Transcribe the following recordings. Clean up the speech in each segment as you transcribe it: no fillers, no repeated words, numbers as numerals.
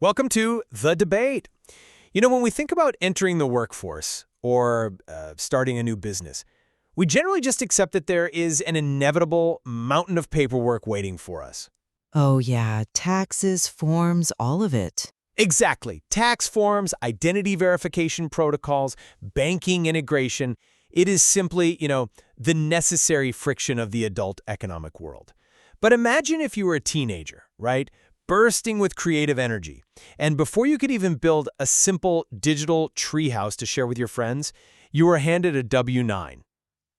Welcome to The Debate. When we think about entering the workforce or starting a new business, we generally just accept that there is an inevitable mountain of paperwork waiting for us. Oh yeah, taxes, forms, all of it. Exactly. Tax forms, identity verification protocols, banking integration. It is simply, the necessary friction of the adult economic world. But imagine if you were a teenager, right? Bursting with creative energy. And before you could even build a simple digital treehouse to share with your friends, you were handed a W-9.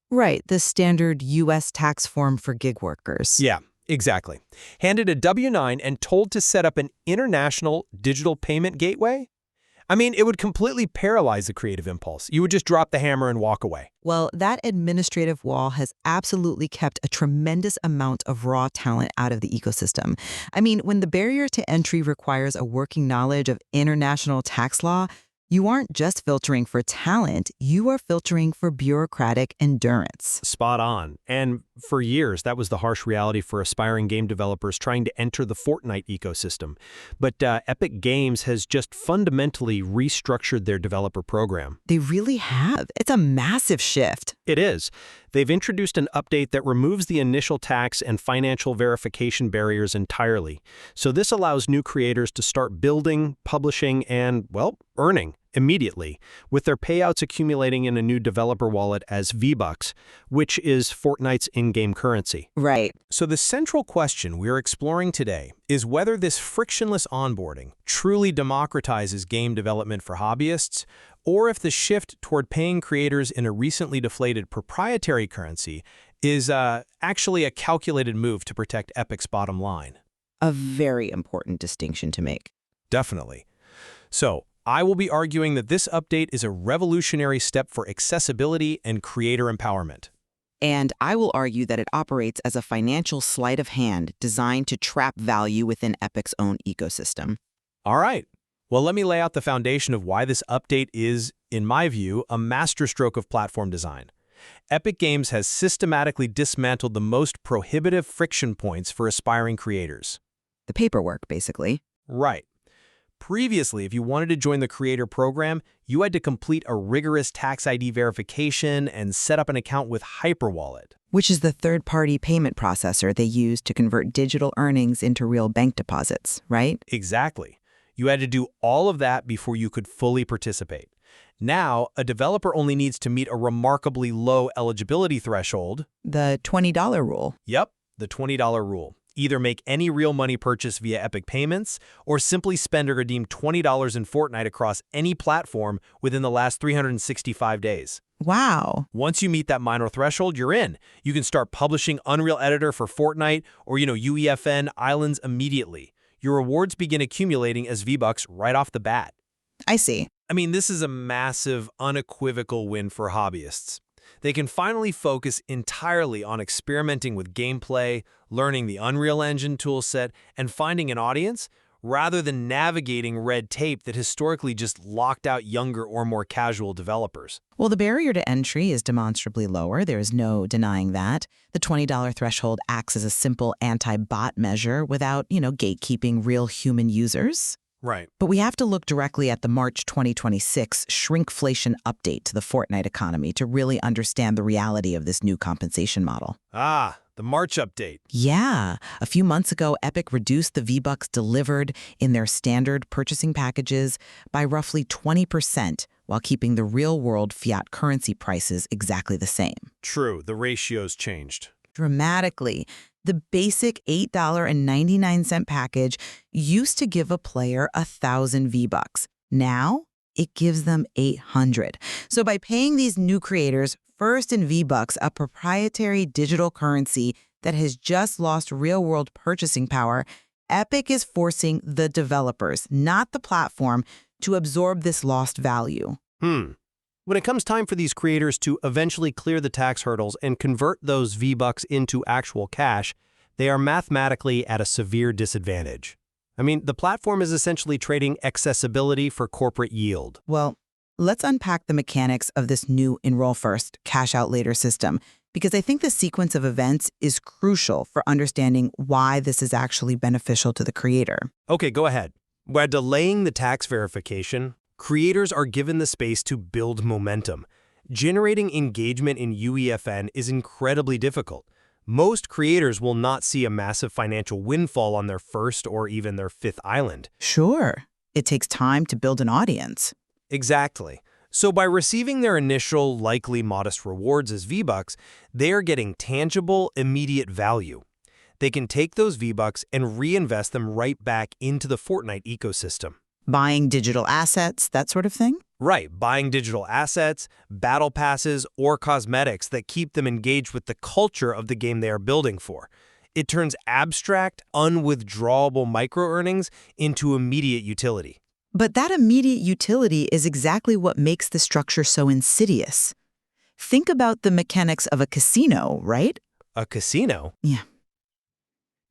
Right, the standard U.S. tax form for gig workers. Yeah, exactly. Handed a W-9 and told to set up an international digital payment gateway? It would completely paralyze the creative impulse. You would just drop the hammer and walk away. Well, that administrative wall has absolutely kept a tremendous amount of raw talent out of the ecosystem. When the barrier to entry requires a working knowledge of international tax law, you aren't just filtering for talent, you are filtering for bureaucratic endurance. Spot on. And for years, that was the harsh reality for aspiring game developers trying to enter the Fortnite ecosystem. But Epic Games has just fundamentally restructured their developer program. They really have. It's a massive shift. It is. They've introduced an update that removes the initial tax and financial verification barriers entirely. So this allows new creators to start building, publishing, and, earning immediately, with their payouts accumulating in a new developer wallet as V-Bucks, which is Fortnite's in-game currency. Right. So the central question we're exploring today is whether this frictionless onboarding truly democratizes game development for hobbyists, or if the shift toward paying creators in a recently deflated proprietary currency is actually a calculated move to protect Epic's bottom line. A very important distinction to make. Definitely. So, I will be arguing that this update is a revolutionary step for accessibility and creator empowerment. And I will argue that it operates as a financial sleight of hand designed to trap value within Epic's own ecosystem. All right. Well, let me lay out the foundation of why this update is, in my view, a masterstroke of platform design. Epic Games has systematically dismantled the most prohibitive friction points for aspiring creators. The paperwork, basically. Right. Previously, if you wanted to join the creator program, you had to complete a rigorous tax ID verification and set up an account with Hyperwallet, Which is the third-party payment processor they use to convert digital earnings into real bank deposits, right? Exactly. You had to do all of that before you could fully participate. Now, a developer only needs to meet a remarkably low eligibility threshold. The $20 rule. Yep, the $20 rule. Either make any real money purchase via Epic Payments, or simply spend or redeem $20 in Fortnite across any platform within the last 365 days. Wow. Once you meet that minor threshold, you're in. You can start publishing Unreal Editor for Fortnite or, UEFN Islands immediately. Your rewards begin accumulating as V-Bucks right off the bat. I see. This is a massive, unequivocal win for hobbyists. They can finally focus entirely on experimenting with gameplay, learning the Unreal Engine toolset, and finding an audience, rather than navigating red tape that historically just locked out younger or more casual developers. Well, the barrier to entry is demonstrably lower. There is no denying that. The $20 threshold acts as a simple anti-bot measure without, gatekeeping real human users. Right. But we have to look directly at the March 2026 shrinkflation update to the Fortnite economy to really understand the reality of this new compensation model. Ah, the March update. Yeah. A few months ago, Epic reduced the V-Bucks delivered in their standard purchasing packages by roughly 20%, while keeping the real-world fiat currency prices exactly the same. True, the ratios changed. Dramatically. The basic $8.99 package used to give a player 1,000 V-Bucks. Now, it gives them 800. So by paying these new creators first in V-Bucks, a proprietary digital currency that has just lost real-world purchasing power, Epic is forcing the developers, not the platform, to absorb this lost value. When it comes time for these creators to eventually clear the tax hurdles and convert those V-Bucks into actual cash, they are mathematically at a severe disadvantage. The platform is essentially trading accessibility for corporate yield. Well, let's unpack the mechanics of this new enroll first, cash out later system, because I think the sequence of events is crucial for understanding why this is actually beneficial to the creator. Okay, go ahead. By delaying the tax verification, creators are given the space to build momentum. Generating engagement in UEFN is incredibly difficult. Most creators will not see a massive financial windfall on their first or even their fifth island. Sure, it takes time to build an audience. Exactly. So by receiving their initial, likely modest rewards as V-Bucks, they are getting tangible, immediate value. They can take those V-Bucks and reinvest them right back into the Fortnite ecosystem. Buying digital assets, that sort of thing? Right, buying digital assets, battle passes, or cosmetics that keep them engaged with the culture of the game they are building for. It turns abstract, unwithdrawable micro-earnings into immediate utility. But that immediate utility is exactly what makes the structure so insidious. Think about the mechanics of a casino, right? A casino? Yeah.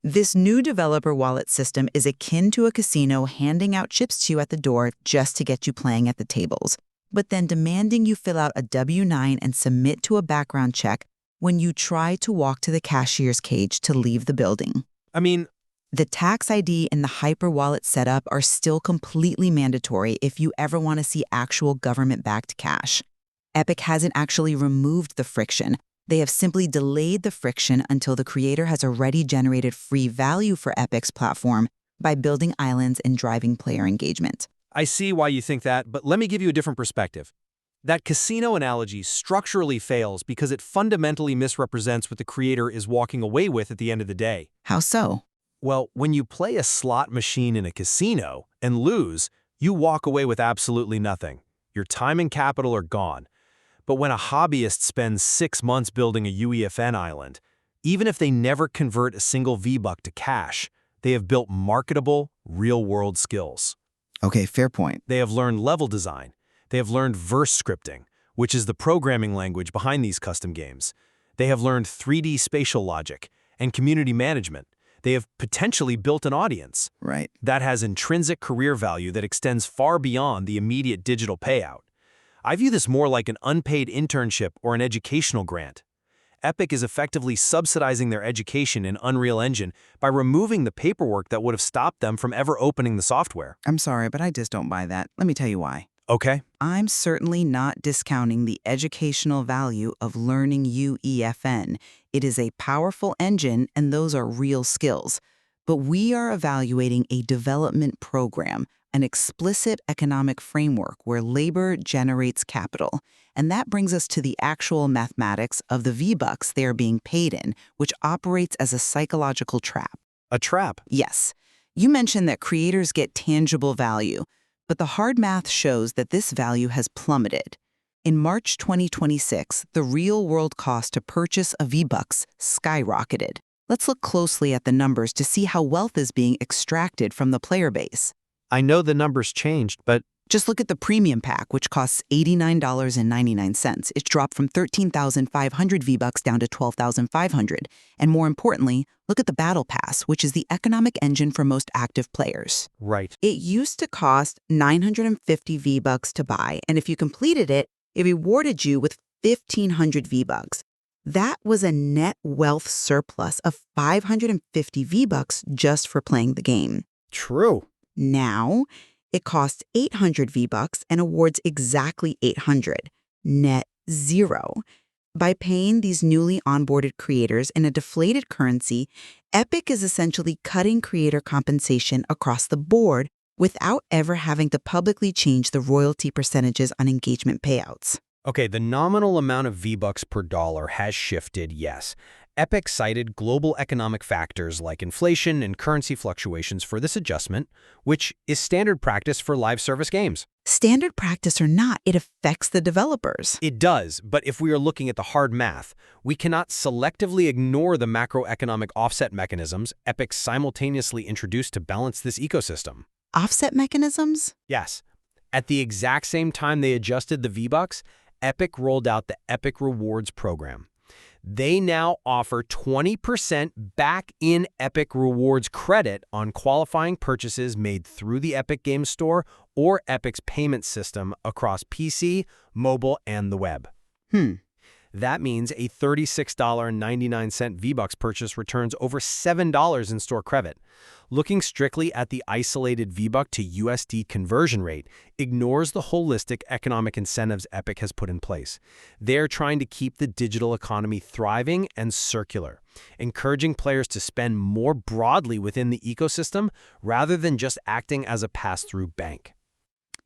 This new developer wallet system is akin to a casino handing out chips to you at the door just to get you playing at the tables, but then demanding you fill out a W-9 and submit to a background check when you try to walk to the cashier's cage to leave the building. I mean, the tax ID and the hyperwallet setup are still completely mandatory if you ever want to see actual government-backed cash. Epic hasn't actually removed the friction. They have simply delayed the friction until the creator has already generated free value for Epic's platform by building islands and driving player engagement. I see why you think that, but let me give you a different perspective. That casino analogy structurally fails because it fundamentally misrepresents what the creator is walking away with at the end of the day. How so? Well, when you play a slot machine in a casino and lose, you walk away with absolutely nothing. Your time and capital are gone. But when a hobbyist spends 6 months building a UEFN island, even if they never convert a single V-Buck to cash, they have built marketable, real-world skills. Okay, fair point. They have learned level design. They have learned verse scripting, which is the programming language behind these custom games. They have learned 3D spatial logic and community management. They have potentially built an audience. Right. That has intrinsic career value that extends far beyond the immediate digital payout. I view this more like an unpaid internship or an educational grant. Epic is effectively subsidizing their education in Unreal Engine by removing the paperwork that would have stopped them from ever opening the software. I'm sorry, but I just don't buy that. Let me tell you why. Okay. I'm certainly not discounting the educational value of learning UEFN. It is a powerful engine, and those are real skills. But we are evaluating a development program, an explicit economic framework where labor generates capital. And that brings us to the actual mathematics of the V-Bucks they are being paid in, which operates as a psychological trap. A trap? Yes. You mentioned that creators get tangible value, but the hard math shows that this value has plummeted. In March 2026, the real-world cost to purchase a V-Bucks skyrocketed. Let's look closely at the numbers to see how wealth is being extracted from the player base. I know the numbers changed, but just look at the premium pack, which costs $89.99. It dropped from 13,500 V-Bucks down to 12,500. And more importantly, look at the battle pass, which is the economic engine for most active players. Right. It used to cost 950 V-Bucks to buy, and if you completed it, it rewarded you with 1,500 V-Bucks. That was a net wealth surplus of 550 V-Bucks just for playing the game. True. Now, it costs 800 V-Bucks and awards exactly 800, net zero. By paying these newly onboarded creators in a deflated currency, Epic is essentially cutting creator compensation across the board without ever having to publicly change the royalty percentages on engagement payouts. Okay, the nominal amount of V-Bucks per dollar has shifted, yes. Epic cited global economic factors like inflation and currency fluctuations for this adjustment, which is standard practice for live service games. Standard practice or not, it affects the developers. It does, but if we are looking at the hard math, we cannot selectively ignore the macroeconomic offset mechanisms Epic simultaneously introduced to balance this ecosystem. Offset mechanisms? Yes. At the exact same time they adjusted the V-Bucks, Epic rolled out the Epic Rewards program. They now offer 20% back in Epic Rewards credit on qualifying purchases made through the Epic Games Store or Epic's payment system across PC, mobile, and the web. That means a $36.99 V-Bucks purchase returns over $7 in store credit. Looking strictly at the isolated V-Buck to USD conversion rate ignores the holistic economic incentives Epic has put in place. They're trying to keep the digital economy thriving and circular, encouraging players to spend more broadly within the ecosystem rather than just acting as a pass-through bank.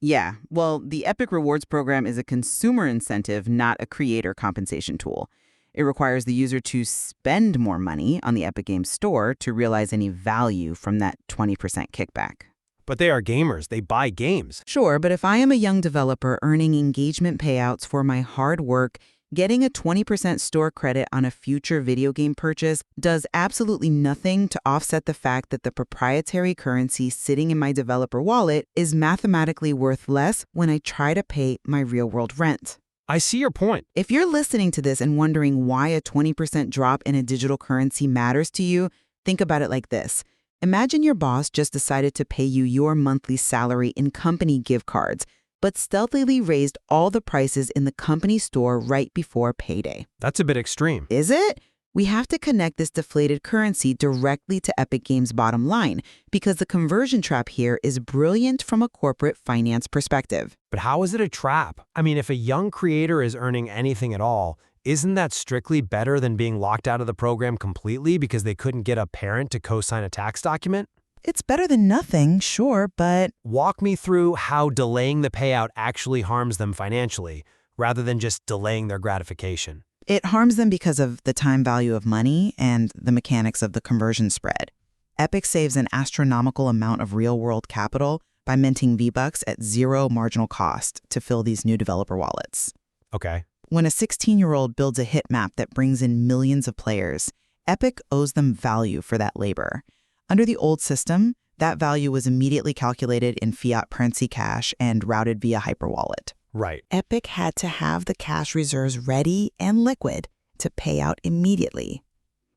Yeah, well, the Epic Rewards program is a consumer incentive, not a creator compensation tool. It requires the user to spend more money on the Epic Games Store to realize any value from that 20% kickback. But they are gamers. They buy games. Sure, but if I am a young developer earning engagement payouts for my hard work, getting a 20% store credit on a future video game purchase does absolutely nothing to offset the fact that the proprietary currency sitting in my developer wallet is mathematically worth less when I try to pay my real-world rent. I see your point. If you're listening to this and wondering why a 20% drop in a digital currency matters to you, think about it like this. Imagine your boss just decided to pay you your monthly salary in company gift cards, but stealthily raised all the prices in the company store right before payday. That's a bit extreme. Is it? We have to connect this deflated currency directly to Epic Games' bottom line, because the conversion trap here is brilliant from a corporate finance perspective. But how is it a trap? I mean, if a young creator is earning anything at all, isn't that strictly better than being locked out of the program completely because they couldn't get a parent to co-sign a tax document? It's better than nothing, sure, but... Walk me through how delaying the payout actually harms them financially, rather than just delaying their gratification. It harms them because of the time value of money and the mechanics of the conversion spread. Epic saves an astronomical amount of real-world capital by minting V-Bucks at zero marginal cost to fill these new developer wallets. Okay. When a 16-year-old builds a hit map that brings in millions of players, Epic owes them value for that labor. Under the old system, that value was immediately calculated in fiat currency cash and routed via hyperwallet. Right. Epic had to have the cash reserves ready and liquid to pay out immediately.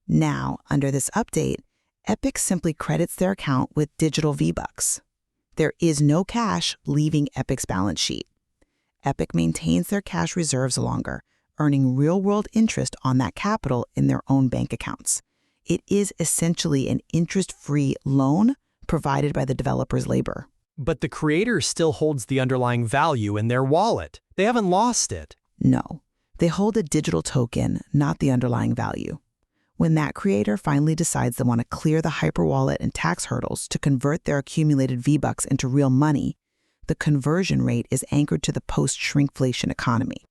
Now, under this update, Epic simply credits their account with digital V-Bucks. There is no cash leaving Epic's balance sheet. Epic maintains their cash reserves longer, earning real-world interest on that capital in their own bank accounts. It is essentially an interest-free loan provided by the developer's labor. But the creator still holds the underlying value in their wallet. They haven't lost it. No, they hold a digital token, not the underlying value. When that creator finally decides they want to clear the hyperwallet and tax hurdles to convert their accumulated V-Bucks into real money, the conversion rate is anchored to the post-shrinkflation economy.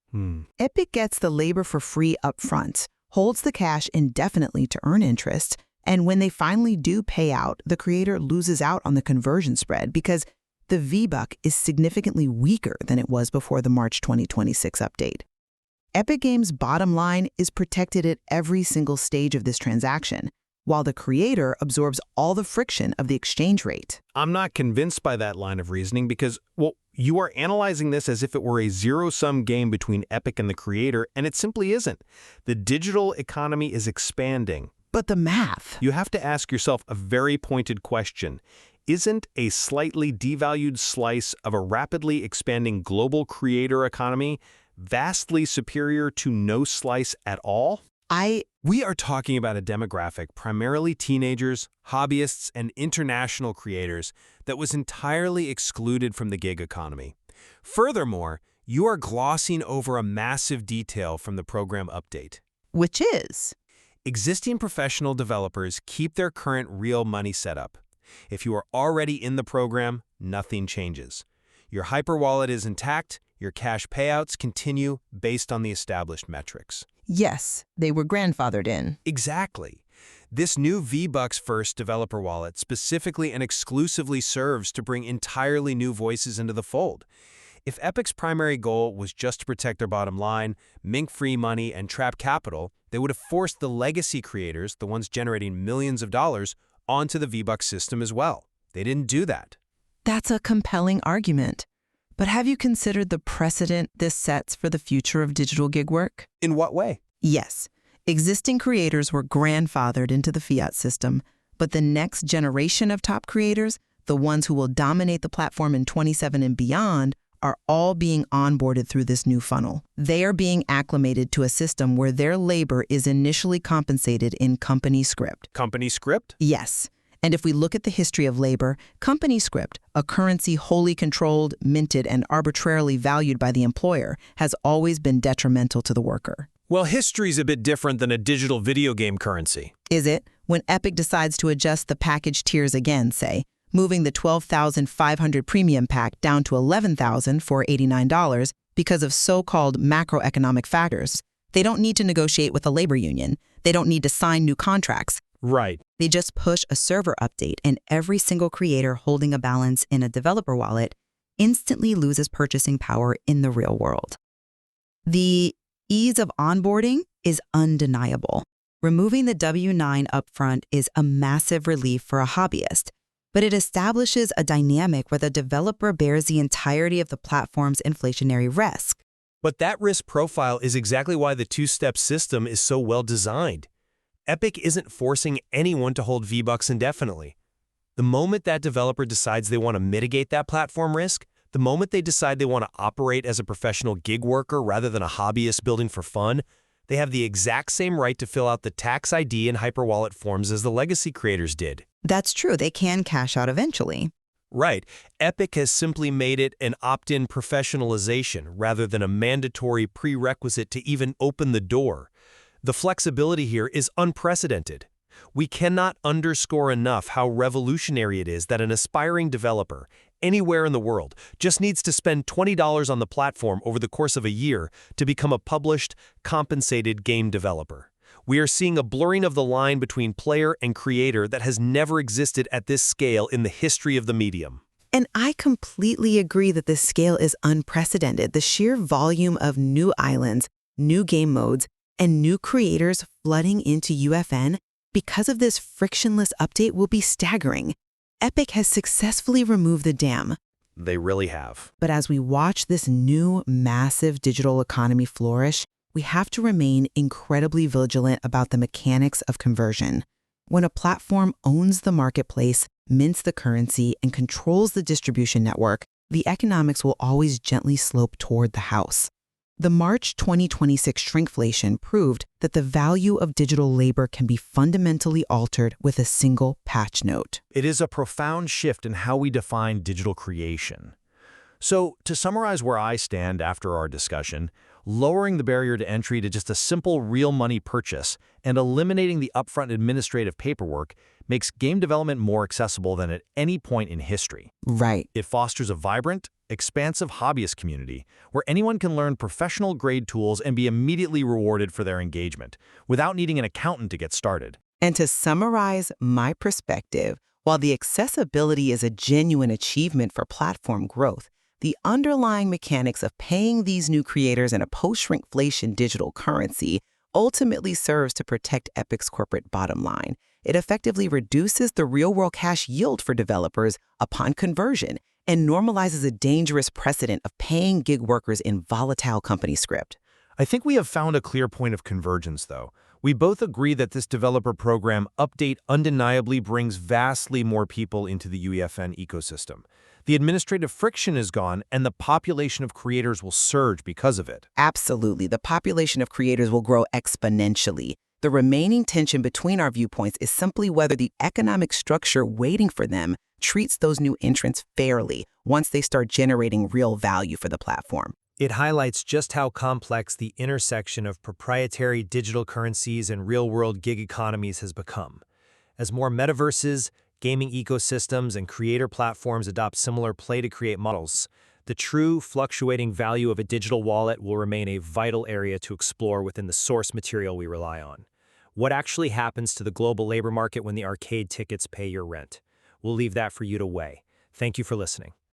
Epic gets the labor for free up front, holds the cash indefinitely to earn interest, and when they finally do pay out, the creator loses out on the conversion spread because the V-Buck is significantly weaker than it was before the March 2026 update. Epic Games' bottom line is protected at every single stage of this transaction, while the creator absorbs all the friction of the exchange rate. I'm not convinced by that line of reasoning because, well, you are analyzing this as if it were a zero-sum game between Epic and the creator, and it simply isn't. The digital economy is expanding. But the math. You have to ask yourself a very pointed question. Isn't a slightly devalued slice of a rapidly expanding global creator economy vastly superior to no slice at all? We are talking about a demographic, primarily teenagers, hobbyists, and international creators, that was entirely excluded from the gig economy. Furthermore, you are glossing over a massive detail from the program update. Which is? Existing professional developers keep their current real money setup. If you are already in the program, nothing changes. Your hyperwallet is intact, your cash payouts continue based on the established metrics. Yes, they were grandfathered in. Exactly. This new V-Bucks first developer wallet specifically and exclusively serves to bring entirely new voices into the fold. If Epic's primary goal was just to protect their bottom line, mint free money, and trap capital, they would have forced the legacy creators, the ones generating millions of dollars, onto the V-Bucks system as well. They didn't do that. That's a compelling argument. But have you considered the precedent this sets for the future of digital gig work? In what way? Yes. Existing creators were grandfathered into the fiat system, but the next generation of top creators, the ones who will dominate the platform in 27 and beyond, are all being onboarded through this new funnel. They are being acclimated to a system where their labor is initially compensated in company script. Company script? Yes. And if we look at the history of labor, company script, a currency wholly controlled, minted, and arbitrarily valued by the employer, has always been detrimental to the worker. Well, history's a bit different than a digital video game currency. Is it? When Epic decides to adjust the package tiers again, say, moving the 12,500 premium pack down to 11,000 for $89 because of so-called macroeconomic factors, they don't need to negotiate with a labor union. They don't need to sign new contracts. Right. They just push a server update, and every single creator holding a balance in a developer wallet instantly loses purchasing power in the real world. The ease of onboarding is undeniable. Removing the W-9 upfront is a massive relief for a hobbyist, but it establishes a dynamic where the developer bears the entirety of the platform's inflationary risk. But that risk profile is exactly why the two-step system is so well designed. Epic isn't forcing anyone to hold V-Bucks indefinitely. The moment that developer decides they want to mitigate that platform risk, the moment they decide they want to operate as a professional gig worker rather than a hobbyist building for fun, they have the exact same right to fill out the tax ID and hyperwallet forms as the legacy creators did. That's true. They can cash out eventually. Right. Epic has simply made it an opt-in professionalization rather than a mandatory prerequisite to even open the door. The flexibility here is unprecedented. We cannot underscore enough how revolutionary it is that an aspiring developer, anywhere in the world, just needs to spend $20 on the platform over the course of a year to become a published, compensated game developer. We are seeing a blurring of the line between player and creator that has never existed at this scale in the history of the medium. And I completely agree that this scale is unprecedented. The sheer volume of new islands, new game modes, and new creators flooding into UEFN because of this frictionless update will be staggering. Epic has successfully removed the dam. They really have. But as we watch this new, massive digital economy flourish, we have to remain incredibly vigilant about the mechanics of conversion. When a platform owns the marketplace, mints the currency, and controls the distribution network, the economics will always gently slope toward the house. The March 2026 shrinkflation proved that the value of digital labor can be fundamentally altered with a single patch note. It is a profound shift in how we define digital creation. So, to summarize where I stand after our discussion, lowering the barrier to entry to just a simple real money purchase and eliminating the upfront administrative paperwork makes game development more accessible than at any point in history. Right. It fosters a vibrant, expansive hobbyist community where anyone can learn professional-grade tools and be immediately rewarded for their engagement without needing an accountant to get started. And to summarize my perspective, while the accessibility is a genuine achievement for platform growth, the underlying mechanics of paying these new creators in a post-shrinkflation digital currency ultimately serves to protect Epic's corporate bottom line. It effectively reduces the real-world cash yield for developers upon conversion and normalizes a dangerous precedent of paying gig workers in volatile company script. I think we have found a clear point of convergence, though. We both agree that this developer program update undeniably brings vastly more people into the UEFN ecosystem. The administrative friction is gone, and the population of creators will surge because of it. Absolutely. The population of creators will grow exponentially. The remaining tension between our viewpoints is simply whether the economic structure waiting for them treats those new entrants fairly once they start generating real value for the platform. It highlights just how complex the intersection of proprietary digital currencies and real-world gig economies has become. As more metaverses, gaming ecosystems, and creator platforms adopt similar play-to-create models, the true fluctuating value of a digital wallet will remain a vital area to explore within the source material we rely on. What actually happens to the global labor market when the arcade tickets pay your rent? We'll leave that for you to weigh. Thank you for listening.